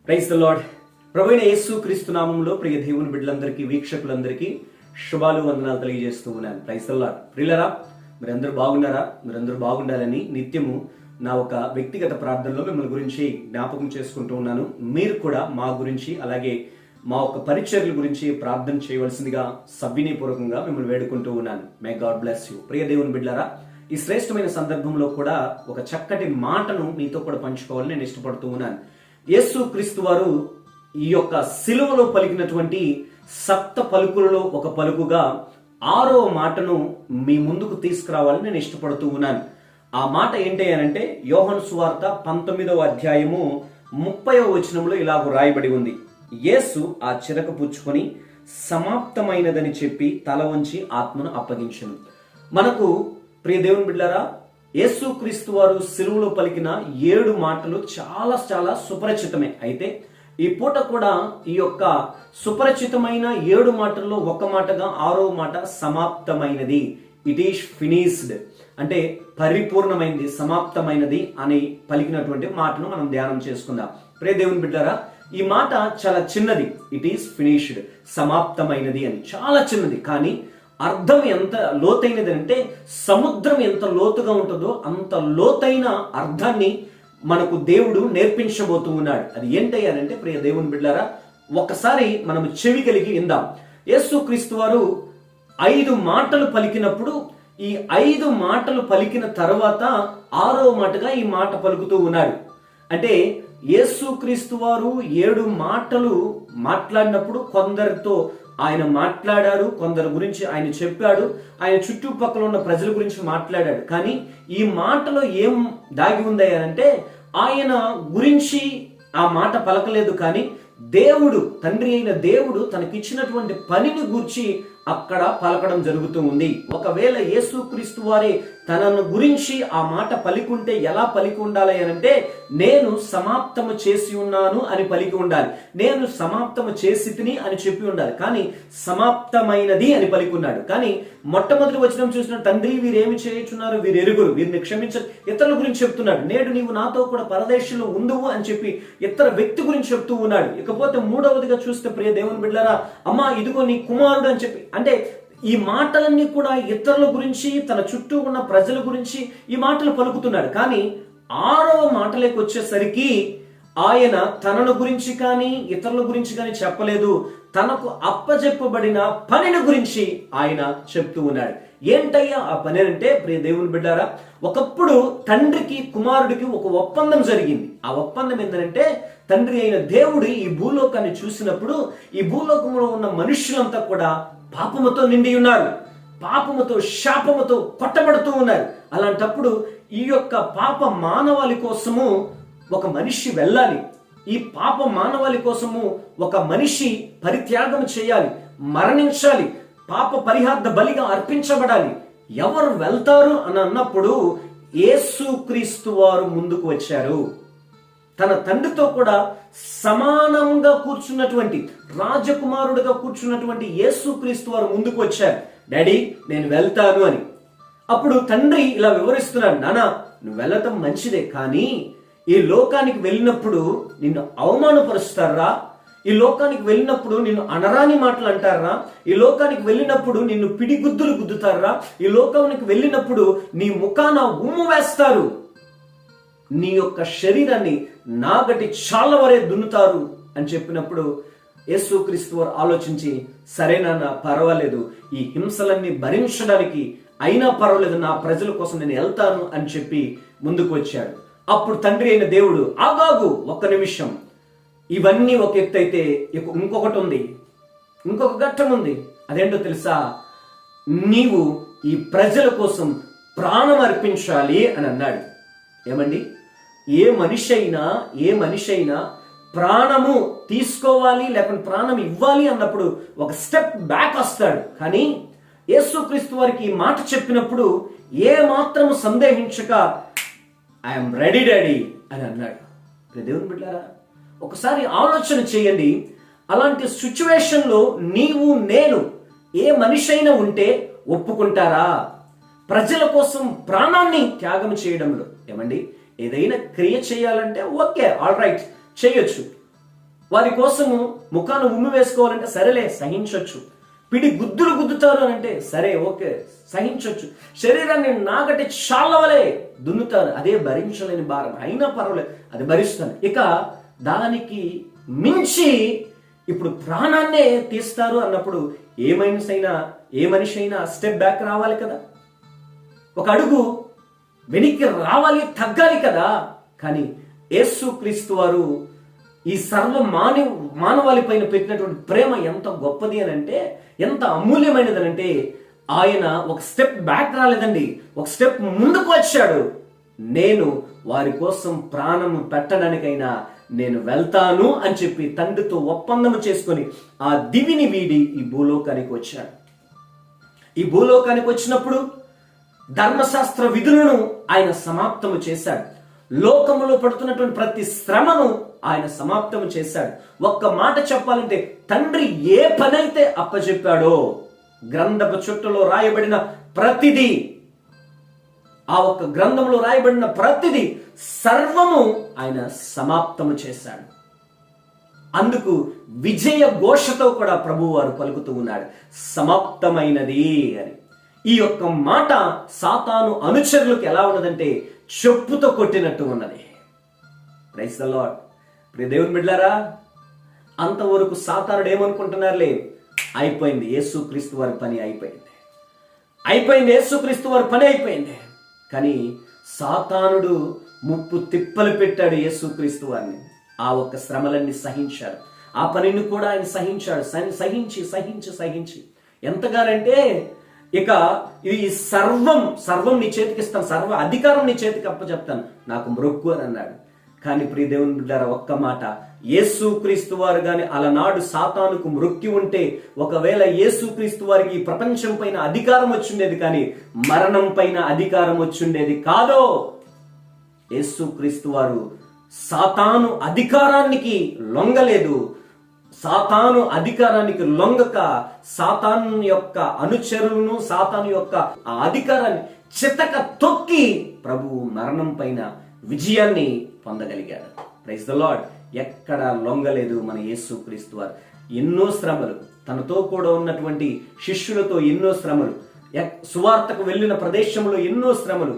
Praise the lord. ప్రభువైన యేసు క్రీస్తు నామములో ప్రియ దేవుని బిడ్డలందరికీ, వీక్షకులందరికీ శుభాలు, వందనాలు తెలియజేస్తూ ఉన్నాను. Praise the Lord. ప్రియులారా, మీరందరూ బాగున్నారా? మీరందరూ బాగుండాలని నిత్యము నా ఒక వ్యక్తిగత ప్రార్థనలో మిమ్మల్ని గురించి జ్ఞాపకం చేసుకుంటూ ఉన్నాను. మీరు కూడా మా గురించి, అలాగే మా ఒక పరిచర్యల గురించి ప్రార్థన చేయవలసిందిగా సవినీపూర్వకంగా మిమ్మల్ని వేడుకుంటూ ఉన్నాను. May God bless you. ప్రియ దేవుని బిడ్డలారా, ఈ శ్రేష్టమైన సందర్భంలో కూడా ఒక చక్కటి మాటను మీతో కూడా పంచుకోవాలని నేను ఇష్టపడుతూ ఉన్నాను. యేసు క్రీస్తు వారు ఈ యొక్క సిలువలో పలికినటువంటి సప్త పలుకులలో ఒక పలుకుగా 6వ మాటను మీ ముందుకు తీసుకురావాలని నేను ఇష్టపడుతూ ఉన్నాను. ఆ మాట ఏంటి అనంటే, యోహాను సువార్త 19వ అధ్యాయము 30వ వచనంలో ఇలాగ రాయబడి ఉంది. యేసు ఆ చిరక పుచ్చుకొని సమాప్తమైనదని చెప్పి తల వంచి ఆత్మను అప్పగించెను. మనకు ప్రియ దేవుని బిడ్డలారా, యేసు క్రీస్తు వారు సిలువలో పలికిన 7 మాటలు చాలా చాలా సుపరిచితమే. అయితే ఈ పూట కూడా ఈ యొక్క సుపరిచితమైన 7 మాటల్లో ఒక మాటగా 6వ మాట సమాప్తమైనది, ఇట్ ఈస్ ఫినిష్డ్, అంటే పరిపూర్ణమైనది, సమాప్తమైనది అని పలికినటువంటి మాటను మనం ధ్యానం చేసుకుందాం. ప్రియ దేవుని బిడ్డలారా, ఈ మాట చాలా చిన్నది, ఇట్ ఈస్ ఫినిష్డ్, సమాప్తమైనది అని చాలా చిన్నది. కానీ అర్థం ఎంత లోతైనది అంటే, సముద్రం ఎంత లోతుగా ఉంటుందో అంత లోతైన అర్థాన్ని మనకు దేవుడు నేర్పించబోతూ ఉన్నాడు. అది ఏంటయ్యానంటే, ప్రియ దేవుని బిడ్డలారా, ఒకసారి మనం చెవి కలిగి విందాం. యేసు క్రీస్తు వారు 5 మాటలు పలికినప్పుడు, ఈ 5 మాటలు పలికిన తర్వాత 6వ మాటగా ఈ మాట పలుకుతూ ఉన్నాడు. అంటే యేసు క్రీస్తు వారు 7 మాటలు మాట్లాడినప్పుడు కొందరితో ఆయన మాట్లాడారు, కొందరి గురించి ఆయన చెప్పాడు, ఆయన చుట్టుపక్కల ఉన్న ప్రజల గురించి మాట్లాడాడు. కానీ ఈ మాటలో ఏం దాగి ఉంది అంటే, ఆయన గురించి ఆ మాట పలకలేదు, కానీ దేవుడు, తండ్రి అయిన దేవుడు తనకిచ్చినటువంటి పనిని గూర్చి అక్కడ పలకడం జరుగుతూ ఉంది. ఒకవేళ యేసుక్రీస్తు వారే తనను గురించి ఆ మాట పలికుంటే ఎలా పలికి ఉండాలి అంటే, నేను సమాప్తము చేసి ఉన్నాను అని పలికి ఉండాలి. నేను సమాప్తము చేసి తిని అని చెప్పి ఉండాలి. కానీ సమాప్తమైనది అని పలికి ఉన్నాడు. కానీ మొట్టమొదటి వచనం చూసిన, తండ్రి వీరేమి చేయుచున్నారు, వీరు ఎరుగురు, వీరిని క్షమించరు, ఇతరుల గురించి చెప్తున్నాడు. నేడు నీవు నాతో కూడా పరదేశంలో ఉందువు అని చెప్పి ఇతర వ్యక్తి గురించి చెప్తూ ఉన్నాడు. ఇకపోతే 3వదిగా చూస్తే, ప్రియ దేవుని బిడ్డలారా, అమ్మా ఇదిగో నీ కుమారుడు అని చెప్పి, అంటే ఈ మాటలన్నీ కూడా ఇతరుల గురించి, తన చుట్టూ ఉన్న ప్రజల గురించి ఈ మాటలు పలుకుతున్నాడు. కానీ 6వ మాటలోకి వచ్చేసరికి ఆయన తనను గురించి కానీ ఇతరుల గురించి కానీ చెప్పలేదు. తనకు అప్పజెప్పబడిన పనిని గురించి ఆయన చెప్తూ ఉన్నాడు. ఏంటయ్యా ఆ పని అంటే, ప్రియ దేవుని బిడ్డారా, ఒకప్పుడు తండ్రికి కుమారుడికి ఒక ఒప్పందం జరిగింది. ఆ ఒప్పందం ఏంటంటే, తండ్రి అయిన దేవుడు ఈ భూలోకాన్ని చూసినప్పుడు ఈ భూలోకంలో ఉన్న మనుష్యులంతా కూడా పాపముతో నిండి ఉన్నారు, పాపముతో శాపముతో కొట్టబడుతూ ఉన్నారు. అలాంటప్పుడు ఈ యొక్క పాప మానవాళి కోసము ఒక మనిషి వెళ్ళాలి, ఈ పాప మానవాళి కోసము ఒక మనిషి పరిత్యాగం చేయాలి, మరణించాలి, పాప పరిహార్థ బలిగా అర్పించబడాలి. ఎవరు వెళ్తారు అని అన్నప్పుడు యేసుక్రీస్తు వారు ముందుకు వచ్చారు. తన తండ్రితో కూడా సమానంగా కూర్చున్నటువంటి, రాజకుమారుడిగా కూర్చున్నటువంటి యేసుక్రీస్తు వారు ముందుకు వచ్చారు. డాడీ నేను వెళ్తాను అని. అప్పుడు తండ్రి ఇలా వివరిస్తున్నాడు, నానా నువ్వు వెళ్ళటం మంచిదే, కానీ ఈ లోకానికి వెళ్ళినప్పుడు నిన్ను అవమానపరుస్తారా, ఈ లోకానికి వెళ్ళినప్పుడు నిన్ను అనరాని మాటలు అంటారా, ఈ లోకానికి వెళ్ళినప్పుడు నిన్ను పిడిగుద్దులు గుద్దుతారా, ఈ లోకానికి వెళ్ళినప్పుడు నీ ముఖాన ఉమ్ము వేస్తారు, నీ యొక్క శరీరాన్ని నాగటి చాలా వరే దున్నుతారు అని చెప్పినప్పుడు యేసుక్రీస్తు వారు ఆలోచించి, సరేనా పర్వాలేదు, ఈ హింసలన్నీ భరించడానికి అయినా పర్వాలేదు, నా ప్రజల కోసం నేను వెళ్తాను అని చెప్పి ముందుకు వచ్చాడు. అప్పుడు తండ్రి అయిన దేవుడు, ఆగాగు ఒక్క నిమిషం, ఇవన్నీ ఒక ఎత్తు అయితే ఇంకొకటి ఉంది, ఇంకొక ఘట్టం ఉంది. అదేంటో తెలుసా, నీవు ఈ ప్రజల కోసం ప్రాణం అర్పించాలి అని అన్నాడు. ఏమండి, ఏ మనిషి అయినా ప్రాణము తీసుకోవాలి లేకపోతే ప్రాణం ఇవ్వాలి అన్నప్పుడు ఒక స్టెప్ బ్యాక్ వస్తాడు. కానీ యేసుక్రీస్తు వారికి ఈ మాట చెప్పినప్పుడు ఏ మాత్రము సందేహించక, ఐఎమ్ రెడీ డాడీ అని అన్నాడు. దేవుని బిడ్డలారా, ఒకసారి ఆలోచన చేయండి. అలాంటి సిచ్యువేషన్లో నీవు నేను ఏ మనిషి అయినా ఉంటే ఒప్పుకుంటారా ప్రజల కోసం ప్రాణాన్ని త్యాగం చేయడంలో? ఏమండి, ఏదైనా క్రియ చేయాలంటే ఓకే, ఆల్ రైట్, చేయొచ్చు. వారి కోసము ముఖాన్ని ఉమ్మి వేసుకోవాలంటే సరేలే సహించవచ్చు. పిడి గుద్దులు గుద్దుతారు అని అంటే సరే ఓకే సహించవచ్చు. శరీరాన్ని నాగటి చాలవలే దున్నుతారు, అదే భరించలేని భారం, అయినా పర్వాలేదు అది భరిస్తాను. ఇక దానికి మించి ఇప్పుడు ప్రాణాన్నే తీస్తారు అన్నప్పుడు ఏ మనిషి అయినా స్టెప్ బ్యాక్ రావాలి కదా, ఒక అడుగు వెనక్కి రావాలి, తగ్గాలి కదా. కానీ యేసుక్రీస్తు వారు ఈ మానవాళి పైన పెట్టినటువంటి ప్రేమ ఎంత గొప్పది అని అంటే, ఎంత అమూల్యమైనది అంటే, ఆయన ఒక స్టెప్ బ్యాక్ రాలేదండి, ఒక స్టెప్ ముందుకు వచ్చాడు. నేను వారి కోసం ప్రాణము పెట్టడానికైనా నేను వెళ్తాను అని చెప్పి తండ్రితో ఒప్పందము చేసుకొని ఆ దివిని వీడి ఈ భూలోకానికి వచ్చాడు. ఈ భూలోకానికి వచ్చినప్పుడు ధర్మశాస్త్ర విధులను ఆయన సమాప్తము చేశాడు. లోకములో పడుతున్నటువంటి ప్రతి శ్రమను ఆయన సమాప్తము చేశాడు. ఒక్క మాట చెప్పాలంటే, తండ్రి ఏ పనైతే అప్పచెప్పాడో గ్రంథపు చుట్టలో రాయబడిన ప్రతిదీ, ఆ ఒక్క గ్రంథంలో రాయబడిన ప్రతిదీ సర్వము ఆయన సమాప్తము చేశాడు. అందుకు విజయ ఘోషతో కూడా ప్రభువు వారు పలుకుతూ ఉన్నాడు, సమాప్తమైనది అని. ఈ యొక్క మాట సాతాను అనుచరులకు ఎలా ఉన్నదంటే చెప్పుతో కొట్టినట్టు ఉన్నది. Praise the lord. ప్రియ దేవుని బిడ్డలారా, అంతవరకు సాతానుడు ఏమనుకుంటున్నారులే, అయిపోయింది యేసుక్రీస్తు వారి పని అయిపోయింది, యేసుక్రీస్తు వారి పని అయిపోయింది. కానీ సాతానుడు ముప్పు తిప్పలు పెట్టాడు యేసుక్రీస్తు వారిని. ఆ ఒక్క శ్రమలన్నీ సహించాడు, ఆ పనిని కూడా ఆయన సహించాడు. సహించి ఎంతగానంటే, ఇక ఈ సర్వం నీ చేతికి ఇస్తాను, సర్వ అధికారం నీ చేతికి అప్పచెప్తాను, నాకు మ్రొక్కు అని అన్నాడు. కానీ ప్రియ దేవుని బిడ్డలారా, ఒక్క మాట, యేసుక్రీస్తు వారు గాని అలనాడు సాతానుకు మ్రొక్కి ఉంటే, ఒకవేళ యేసుక్రీస్తు వారికి ఈ ప్రపంచం పైన అధికారం వచ్చిండేది, కానీ మరణం పైన అధికారం వచ్చిండేది కాదో. యేసుక్రీస్తు వారు సాతాను అధికారానికి లొంగలేదు. సాతాను అధికారానికి లొంగక సాతాను యొక్క అనుచరులను, సాతాను యొక్క ఆ అధికారాన్ని చితక తొక్కి ప్రభువు మరణం పైన విజయాన్ని పొందగలిగాడు. Praise the lord. ఎక్కడ లొంగలేదు మన యేసుక్రీస్తు వారు. ఎన్నో శ్రమలు, తనతో కూడా ఉన్నటువంటి శిష్యులతో ఎన్నో శ్రమలు, సువార్తకు వెళ్ళిన ప్రదేశంలో ఎన్నో శ్రమలు,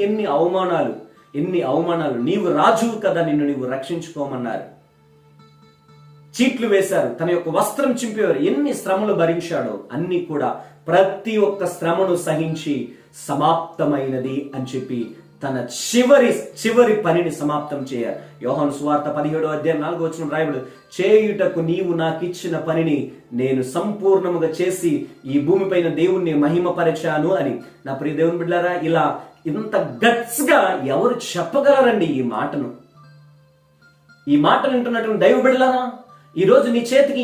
ఎన్ని అవమానాలు. నీవు రాజువు కదా, నిన్ను నీవు రక్షించుకోమన్నారు, చీట్లు వేశారు, తన యొక్క వస్త్రం చింపేవారు, ఎన్ని శ్రమలు భరించాడో అన్ని కూడా ప్రతి ఒక్క శ్రమను సహించి సమాప్తమైనది అని చెప్పి తన చివరి పనిని సమాప్తం చేయాలి. యోహాను సువార్త 17:4 రాయబడి, చేయుటకు నీవు నాకు ఇచ్చిన పనిని నేను సంపూర్ణముగా చేసి ఈ భూమిపైన దేవుణ్ణి మహిమపరిచాను అని. నా ప్రియ దేవుని బిడ్డలారా, ఇలా ఇంత గట్స్ గా ఎవరు చెప్పగలరండి ఈ మాటను వింటున్నటువంటి దైవ బిడ్డలారా? ఈ రోజు నీ చేతికి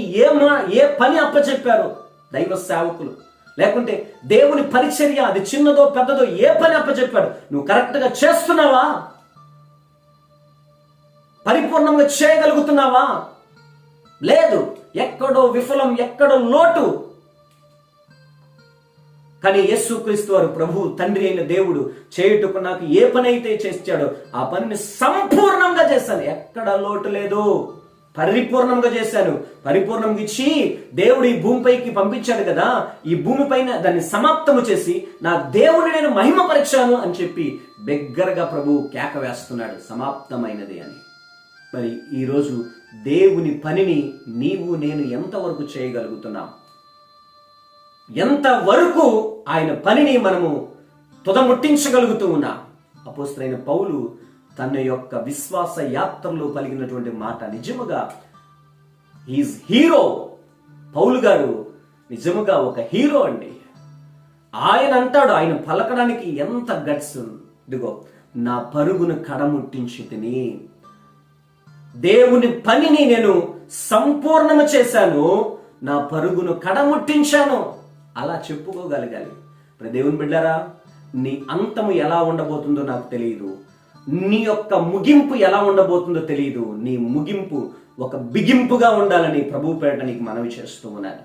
ఏ పని అప్పచెప్పారు దైవ సేవకులు, లేకుంటే దేవుని పరిచర్య, అది చిన్నదో పెద్దదో, ఏ పని అప్పచెప్పాడు, నువ్వు కరెక్ట్ గా చేస్తున్నావా? పరిపూర్ణంగా చేయగలుగుతున్నావా? లేదు, ఎక్కడో విఫలం, ఎక్కడో లోటు. కానీ యేసుక్రీస్తు వారు ప్రభు, తండ్రి అయిన దేవుడు, చేయుటకు నాకు ఏ పని అయితే చేశాడో ఆ పనిని సంపూర్ణంగా చేశాను, ఎక్కడ లోటు లేదు, పరిపూర్ణంగా చేశాను. పరిపూర్ణంగా ఇచ్చి దేవుడు ఈ భూమిపైకి పంపించాడు కదా, ఈ భూమిపైన దాన్ని సమాప్తము చేసి నా దేవుని నేను మహిమపరిచాను అని చెప్పి బిగ్గరగా ప్రభు కేక వేస్తున్నాడు, సమాప్తమైనది అని. మరి ఈరోజు దేవుని పనిని నీవు నేను ఎంతవరకు చేయగలుగుతున్నాం? ఎంతవరకు ఆయన పనిని మనము తుదముట్టించగలుగుతూ ఉన్నాం? అపోస్తలుడైన పౌలు తన యొక్క విశ్వాస యాత్రలో పలికినటువంటి మాట నిజముగా హీజ్ హీరో. పౌలు గారు నిజముగా ఒక హీరో అండి. ఆయన అంటాడు, ఆయన పలకడానికి ఎంత గట్స్. ఇదిగో, నా పరుగును కడముట్టించి తిని దేవుని పనిని నేను సంపూర్ణము చేశాను, నా పరుగును కడముట్టించాను, అలా చెప్పుకోగలగాలి. దేవుని బిడ్డారా, నీ అంతము ఎలా ఉండబోతుందో నాకు తెలియదు, నీ యొక్క ముగింపు ఎలా ఉండబోతుందో తెలియదు. నీ ముగింపు ఒక బిగింపుగా ఉండాలని ప్రభు పేరట నీకు మనవి చేస్తూ ఉన్నాను.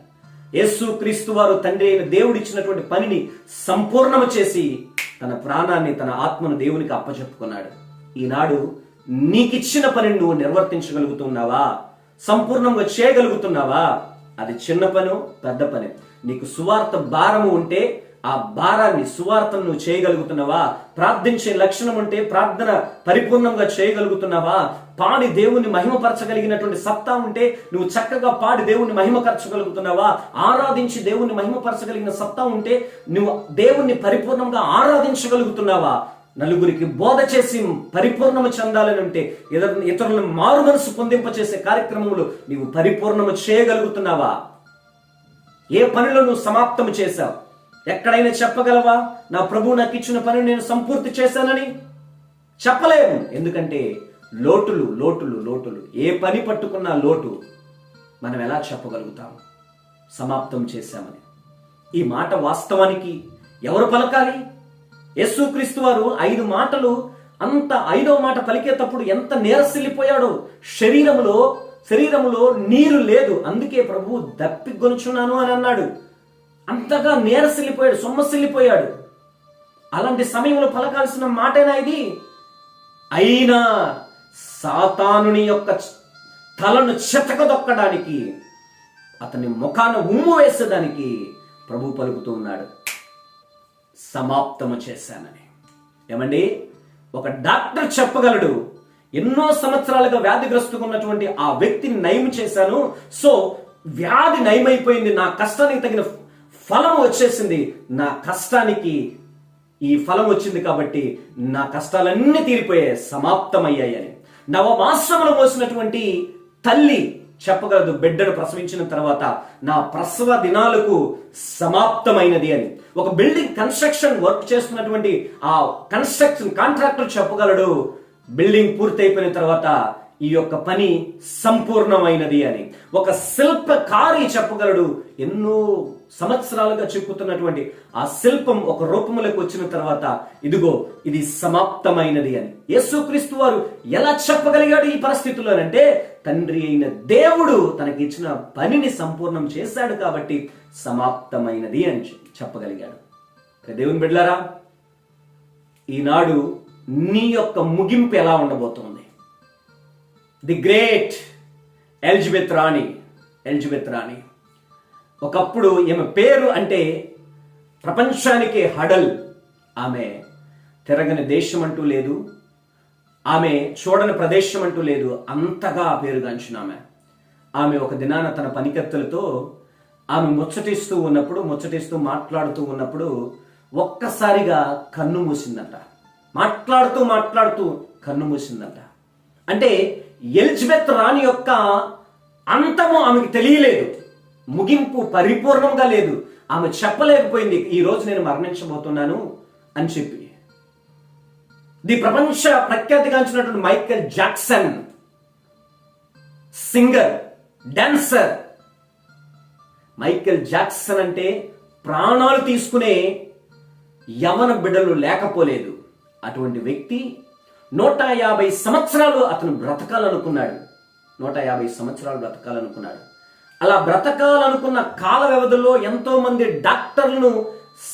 యేసుక్రీస్తు వారు తండ్రి అయిన దేవుడు ఇచ్చినటువంటి పనిని సంపూర్ణము చేసి తన ప్రాణాన్ని, తన ఆత్మను దేవునికి అప్పచెప్పుకున్నాడు. ఈనాడు నీకిచ్చిన పనిని నువ్వు నిర్వర్తించగలుగుతున్నావా? సంపూర్ణంగా చేయగలుగుతున్నావా? అది చిన్న పను పెద్ద పని. నీకు సువార్త భారము ఉంటే ఆ భారాన్ని, సువార్తను నువ్వు చేయగలుగుతున్నావా? ప్రార్థించే లక్షణం ఉంటే ప్రార్థన పరిపూర్ణంగా చేయగలుగుతున్నావా? పాడి దేవుణ్ణి మహిమపరచగలిగినటువంటి సత్తా ఉంటే నువ్వు చక్కగా పాడి దేవుణ్ణి మహిమపరచగలుగుతున్నావా? ఆరాధించి దేవుణ్ణి మహిమపరచగలిగిన సత్తా ఉంటే నువ్వు దేవుణ్ణి పరిపూర్ణంగా ఆరాధించగలుగుతున్నావా? నలుగురికి బోధ చేసి పరిపూర్ణము చెందాలని ఉంటే, ఇతరులను మారు మనసు పొందింపచేసే కార్యక్రమంలో నీవు పరిపూర్ణము చేయగలుగుతున్నావా? ఏ పనిలో నువ్వు సమాప్తము చేశావు? ఎక్కడైనా చెప్పగలవా నా ప్రభు నాకు ఇచ్చిన పని నేను సంపూర్తి చేశానని? చెప్పలేము. ఎందుకంటే లోటులు లోటులు లోటులు. ఏ పని పట్టుకున్నా లోటు. మనం ఎలా చెప్పగలుగుతాం సమాప్తం చేశామని? ఈ మాట వాస్తవానికి ఎవరు పలకాలి? యేసుక్రీస్తు వారు 5 మాటలు, అంత 5వ మాట పలికేటప్పుడు ఎంత నీరసిల్లిపోయాడో. శరీరములో నీరు లేదు, అందుకే ప్రభు దప్పిగొనుచున్నాను అని అన్నాడు. అంతగా నీరసిల్లిపోయాడు, సొమ్మసిల్లిపోయాడు. అలాంటి సమయంలో పలకాల్సిన మాటేనా ఇది? అయినా సాతానుని యొక్క తలను చెతకదొక్కడానికి, అతని ముఖాన ఉమ్ము వేసేదానికి ప్రభు పలుకుతూ ఉన్నాడు, సమాప్తము చేశానని. ఏమండి, ఒక డాక్టర్ చెప్పగలడు, ఎన్నో సంవత్సరాలుగా వ్యాధిగ్రస్తుగా ఉన్నటువంటి ఆ వ్యక్తిని నయం చేశాను, సో వ్యాధి నయమైపోయింది, నా కష్టానికి తగిన ఫలం వచ్చేసింది, నా కష్టానికి ఈ ఫలం వచ్చింది కాబట్టి నా కష్టాలన్నీ తీరిపోయాయి, సమాప్తమయ్యాయి అని. నవమాసములు మోసినటువంటి తల్లి చెప్పగలదు, బిడ్డను ప్రసవించిన తర్వాత నా ప్రసవ దినాలకు సమాప్తమైనది అని. ఒక బిల్డింగ్ కన్స్ట్రక్షన్ వర్క్ చేస్తున్నటువంటి ఆ కన్స్ట్రక్షన్ కాంట్రాక్టర్ చెప్పగలడు, బిల్డింగ్ పూర్తయిపోయిన తర్వాత ఈ యొక్క పని సంపూర్ణమైనది అని. ఒక శిల్పకారి చెప్పగలడు, ఎన్నో సంవత్సరాలుగా చెప్పుతున్నటువంటి ఆ శిల్పం ఒక రూపములకు వచ్చిన తర్వాత ఇదిగో ఇది సమాప్తమైనది అని. యేసుక్రీస్తు వారు ఎలా చెప్పగలిగాడు ఈ పరిస్థితుల్లోనంటే, తండ్రి అయిన దేవుడు తనకి ఇచ్చిన పనిని సంపూర్ణం చేశాడు కాబట్టి సమాప్తమైనది అని చెప్పగలిగాడు. దేవుని బిడ్డలారా, ఈనాడు నీ యొక్క ముగింపు ఎలా ఉండబోతోంది? ది గ్రేట్ ఎలిజబెత్ రాణి ఒకప్పుడు ఈమె పేరు అంటే ప్రపంచానికే హడల్. ఆమె తిరగని దేశం అంటూ లేదు, ఆమె చూడని ప్రదేశం అంటూ లేదు, అంతగా పేరుగాంచిన ఆమె ఒక దినాన తన పనికత్తెలతో ఆమె ముచ్చటిస్తూ మాట్లాడుతూ ఉన్నప్పుడు ఒక్కసారిగా కన్ను మూసిందంట. మాట్లాడుతూ కన్ను మూసిందంట. అంటే ఎలిజబెత్ రాణి యొక్క అంతము ఆమెకు తెలియలేదు, ముగింపు పరిపూర్ణంగా లేదు. ఆమె చెప్పలేకపోయింది, ఈ రోజు నేను మరణించబోతున్నాను అని చెప్పి. ది ప్రపంచ ప్రఖ్యాతిగాంచినటువంటి Michael Jackson, singer, dancer. Michael Jackson అంటే ప్రాణాలు తీసుకునే యవన బిడ్డలు లేకపోలేదు. అటువంటి వ్యక్తి 150 సంవత్సరాలు అతను బ్రతకాలనుకున్నాడు. 150 సంవత్సరాలు బ్రతకాలనుకున్నాడు. అలా బ్రతకాలనుకున్న కాల వ్యవధిలో ఎంతో మంది డాక్టర్లను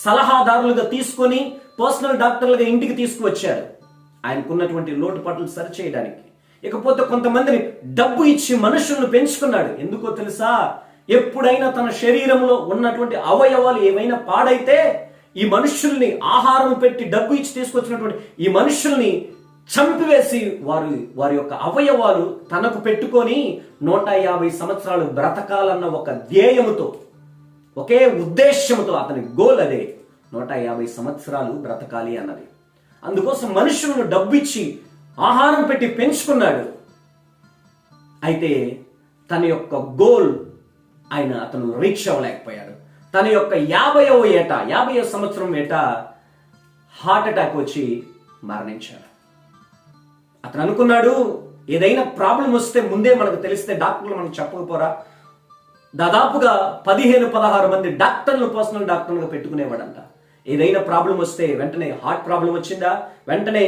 సలహాదారులుగా తీసుకొని పర్సనల్ డాక్టర్లుగా ఇంటికి తీసుకువచ్చాడు, ఆయనకున్నటువంటి లోటుపాట్లు సరిచేయడానికి. ఇకపోతే కొంతమందిని డబ్బు ఇచ్చి మనుషులను పెంచుకున్నాడు. ఎందుకో తెలుసా? ఎప్పుడైనా తన శరీరంలో ఉన్నటువంటి అవయవాలు ఏమైనా పాడైతే ఈ మనుషుల్ని ఆహారం పెట్టి డబ్బు ఇచ్చి తీసుకొచ్చినటువంటి ఈ మనుషుల్ని చంపివేసి వారి యొక్క అవయవాలు తనకు పెట్టుకొని 150 సంవత్సరాలు బ్రతకాలన్న ఒక ధ్యేయముతో, ఒకే ఉద్దేశ్యముతో, అతని గోల్ అదే, 150 సంవత్సరాలు బ్రతకాలి అన్నది. అందుకోసం మనుషులను డబ్బిచ్చి ఆహారం పెట్టి పెంచుకున్నాడు. అయితే తన యొక్క గోల్ అతను రీచ్ అవ్వలేకపోయాడు. తన యొక్క 50వ సంవత్సరం ఏట హార్ట్ అటాక్ వచ్చి మరణించాడు. అతను అనుకున్నాడు, ఏదైనా ప్రాబ్లం వస్తే ముందే మనకు తెలిస్తే డాక్టర్లు మనకు చెప్పకపోరా? దాదాపుగా 15-16 మంది డాక్టర్లు పర్సనల్ డాక్టర్లుగా పెట్టుకునేవాడంట. ఏదైనా ప్రాబ్లం వస్తే వెంటనే, హార్ట్ ప్రాబ్లం వచ్చిందా వెంటనే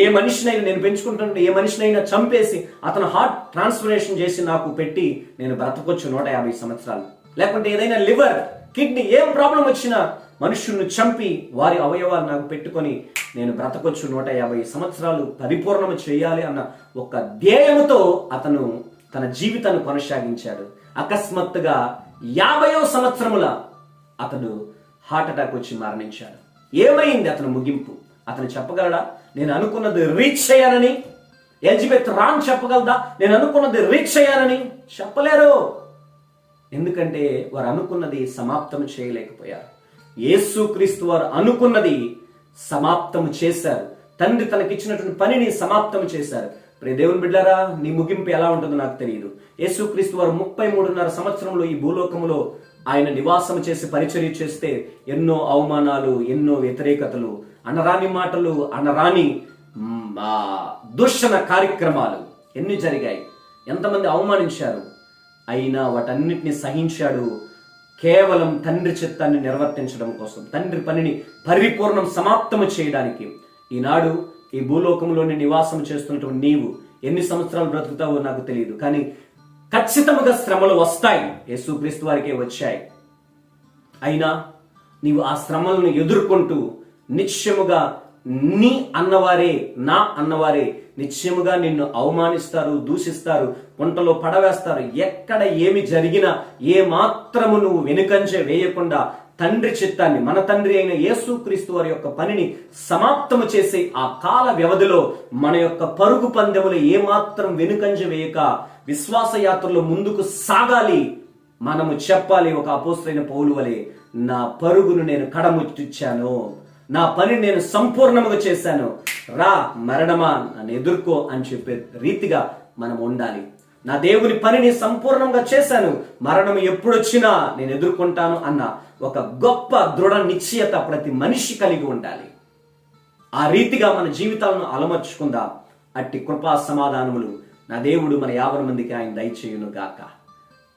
ఏ మనిషినైనా, నేను పెంచుకుంటున్న ఏ మనిషినైనా చంపేసి అతను హార్ట్ ట్రాన్స్ప్లాంటేషన్ చేసి నాకు పెట్టి నేను బ్రతకొచ్చు 150 సంవత్సరాలు. లేకుంటే ఏదైనా లివర్, కిడ్నీ, ఏం ప్రాబ్లం వచ్చినా మనుషులను చంపి వారి అవయవాలు నాకు పెట్టుకొని నేను బ్రతకొచ్చు 150 సంవత్సరాలు పరిపూర్ణము చేయాలి అన్న ఒక ధ్యేయముతో అతను తన జీవితాన్ని కొనసాగించాడు. అకస్మాత్తుగా 50వ సంవత్సరముల అతడు హార్ట్ అటాక్ వచ్చి మరణించాడు. ఏమైంది అతని ముగింపు? అతను చెప్పగలడా నేను అనుకున్నది రీచ్ అయ్యానని? ఎలిజబెత్ రాన్ చెప్పగలదా నేను అనుకున్నది రీచ్ అయ్యానని? చెప్పలేరు. ఎందుకంటే వారు అనుకున్నది సమాప్తం చేయలేకపోయారు. యేసుక్రీస్తు వారు అనుకున్నది సమాప్తం చేశారు. తండ్రి తనకిచ్చినటువంటి పనిని సమాప్తం చేశారు. ప్రియ దేవుని బిడ్డారా, నీ ముగింపు ఎలా ఉంటుందో నాకు తెలియదు. యేసుక్రీస్తు వారు 33.5 సంవత్సరంలో ఈ భూలోకములో ఆయన నివాసం చేసి పరిచర్య చేస్తే ఎన్నో అవమానాలు, ఎన్నో వ్యతిరేకతలు, అనరాని మాటలు, అనరాని దూషణ కార్యక్రమాలు ఎన్ని జరిగాయి. ఎంతమంది అవమానించారు. అయినా వాటన్నిటిని సహించాడు. కేవలం తండ్రి చిత్తాన్ని నిర్వర్తించడం కోసం, తండ్రి పనిని పరిపూర్ణం సమాప్తము చేయడానికి. ఈనాడు ఈ భూలోకంలోని నివాసం చేస్తున్నటువంటి నీవు ఎన్ని సంవత్సరాలు బ్రతుకుతావో నాకు తెలియదు, కానీ ఖచ్చితంగా శ్రమలు వస్తాయి. యేసుక్రీస్తు వారికే వచ్చాయి. అయినా నీవు ఆ శ్రమలను ఎదుర్కొంటూ నిశ్చయముగా నీ అన్నవారే, నా అన్నవారే నిశ్చయముగా నిన్ను అవమానిస్తారు, దూషిస్తారు, గుంటలో పడవేస్తారు. ఎక్కడ ఏమి జరిగినా ఏ మాత్రము నువ్వు వెనుకంజ వేయకుండా తండ్రి చిత్తాన్ని, మన తండ్రి అయిన యేసుక్రీస్తు వారి యొక్క పనిని సమాప్తము చేసే ఆ కాల వ్యవధిలో మన యొక్క పరుగు పందెములు ఏమాత్రం వెనుకంజ వేయక విశ్వాస యాత్రలో ముందుకు సాగాలి. మనము చెప్పాలి ఒక అపోస్తలుడైన పౌలు వలె, నా పరుగును నేను కడముట్టించాను, నా పని నేను సంపూర్ణముగా చేశాను, రా మరణమా నన్ను ఎదుర్కో అని చెప్పే రీతిగా మనం ఉండాలి. నా దేవుని పనిని సంపూర్ణంగా చేశాను, మరణం ఎప్పుడొచ్చినా నేను ఎదుర్కొంటాను అన్న ఒక గొప్ప దృఢ నిశ్చయత ప్రతి మనిషి కలిగి ఉండాలి. ఆ రీతిగా మన జీవితాలను అలమర్చుకుందాం. అట్టి కృపా సమాధానములు నా దేవుడు మన 50 మందికి ఆయన దయచేయును గాక.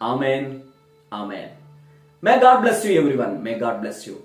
Amen, amen. May God bless you everyone. May God bless you.